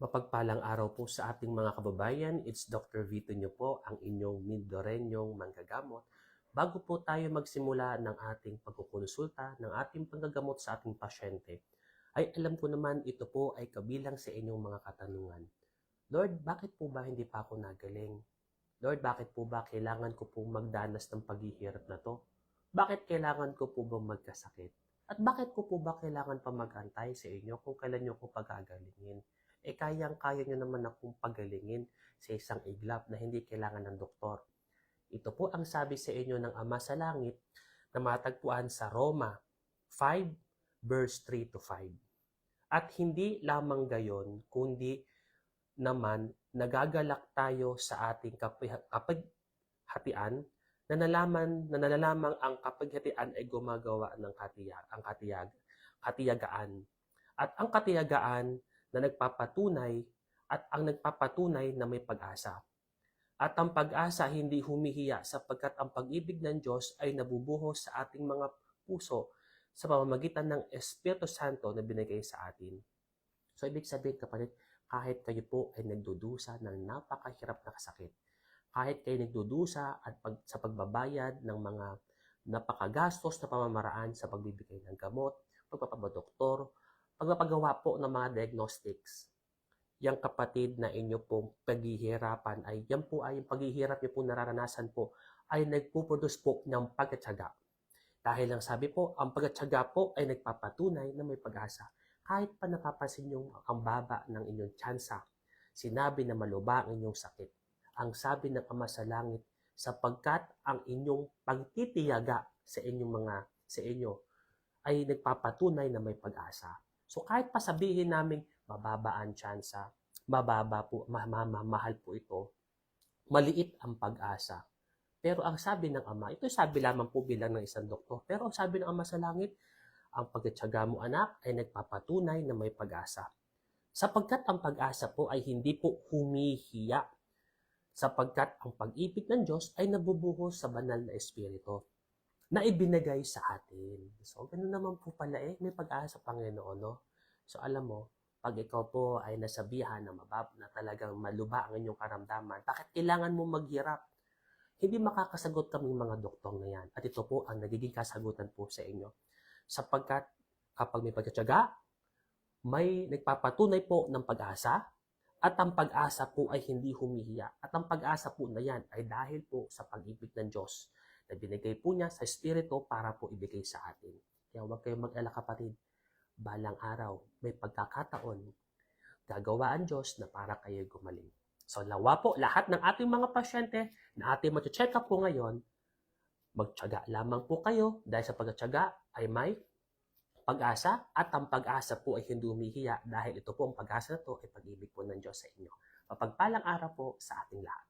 Mapagpalang araw po sa ating mga kababayan. It's Dr. Vito nyo po, ang inyong Mindoreñong manggagamot. Bago po tayo magsimula ng ating pagkukonsulta, ng ating panggagamot sa ating pasyente, ay alam ko naman ito po ay kabilang sa inyong mga katanungan. Lord, bakit po ba hindi pa ako nagaling? Lord, bakit po ba kailangan ko pong magdanas ng paghihirap na to? Bakit kailangan ko po ba magkasakit? At bakit ko po ba kailangan pa mag-antay sa inyo kung kailan nyo ko pagagalingin? Kayang-kaya nyo naman akong pagalingin sa isang iglap na hindi kailangan ng doktor. Ito po ang sabi sa inyo ng Ama sa Langit na matagpuan sa Roma 5 verse 3 to 5. At hindi lamang gayon, kundi naman nagagalak tayo sa ating kapighatian na nalalamang ang kapighatian ay gumagawa ng katiyagaan. At ang katiyagaan na nagpapatunay at ang nagpapatunay na may pag-asa. At ang pag-asa hindi humihiya sapagkat ang pag-ibig ng Diyos ay nabubuhos sa ating mga puso sa pamamagitan ng Espiritu Santo na binigay sa atin. So ibig sabihin kapatid, kahit kayo po ay nagdudusa ng napakahirap na kasakit, kahit kayo nagdudusa at sa pagbabayad ng mga napakagastos na pamamaraan sa pagbibigay ng gamot, pagpapadoktor, pagpapagawa po ng mga diagnostics, yung kapatid na inyo pong paghihirapan ay yan po ay yung paghihirap niyo po nararanasan po ay nagpuproduce po ng pagkatsaga. Dahil lang sabi po, ang pagkatsaga po ay nagpapatunay na may pag-asa. Kahit pa napapansin nyo ang baba ng inyong tsansa, sinabi na maluba ang inyong sakit. Ang sabi ng Ama sa Langit, sapagkat ang inyong pagtitiyaga sa inyo ay nagpapatunay na may pag-asa. So kahit pa sabihin namin mababa ang tsansa, mababa po, mahal po ito, maliit ang pag-asa. Pero ang sabi ng Ama, ito sabi lamang po bilang ng isang doktor, pero ang sabi ng Ama sa Langit, ang pagtitiyaga mo anak ay nagpapatunay na may pag-asa. Sapagkat ang pag-asa po ay hindi po humihiya, sapagkat ang pag-ibig ng Diyos ay nabubuhos sa banal na Espiritu na ibinigay sa atin. So, ganoon naman po pala may pag-asa Panginoon, no? So, alam mo, pag ikaw po ay nasabihan na na talagang maluba ang inyong karamdaman, bakit kailangan mo maghirap? Hindi makakasagot kaming mga doktor na yan. At ito po ang nagiging kasagutan po sa inyo. Sapagkat kapag may pagtitiyaga, may nagpapatunay po ng pag-asa, at ang pag-asa po ay hindi humihiya. At ang pag-asa po na yan ay dahil po sa pag-ibig ng Diyos na binigay po niya sa Espiritu para po ibigay sa atin. Kaya huwag kayong mag-alala kapatid. Balang araw, may pagkakataon, gagawa ang Diyos na para kayo gumaling. So lawa po, lahat ng ating mga pasyente na ating mag-check up po ngayon, magtiyaga lamang po kayo dahil sa pagtiyaga ay may pag-asa at ang pag-asa po ay hindi humihiya dahil ito po ang pag-asa na ito ay pag-ibig po ng Diyos sa inyo. Mapagpalang araw po sa ating lahat.